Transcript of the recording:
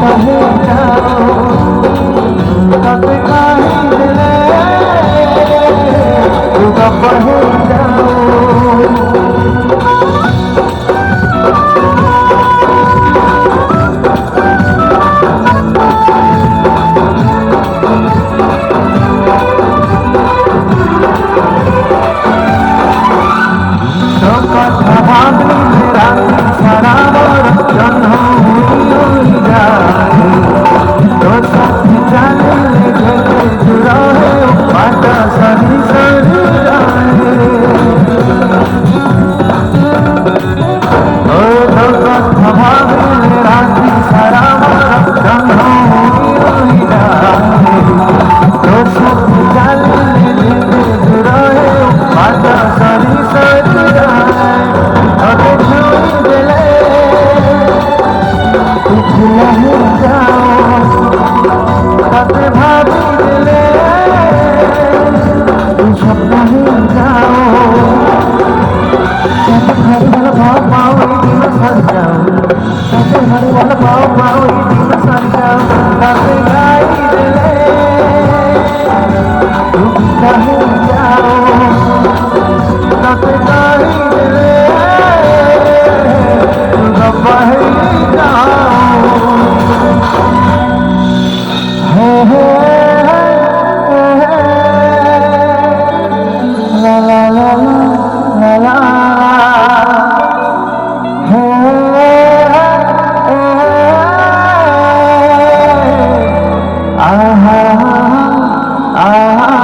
कहे जाओ कब काहे दिले तू कब कहे जाओ কথা ভাবলি রাত্রি সারা বড় জন্ম হয়ে যায় তোর সাথে জানলে ঘেটে জুড়ে পাটা সারি সারি ও তোর কথা ভাবলি রাত্রি সারা বড় জন্ম হয়ে যায় তোর সাথে জানলে ঘেটে জুড়ে পাটা সারি সারি नहीं जाओ कब भाभी दिले तुम सब नहीं जाओ कैसे घर वाला भाव पाओ दिन सर जाओ कैसे घर वाला भाव पाओ दिन सर जाओ कब गाई दिले तुम नहीं जाओ कब गाई दिले तुम कब नहीं जाओ la la la la la ah ah ah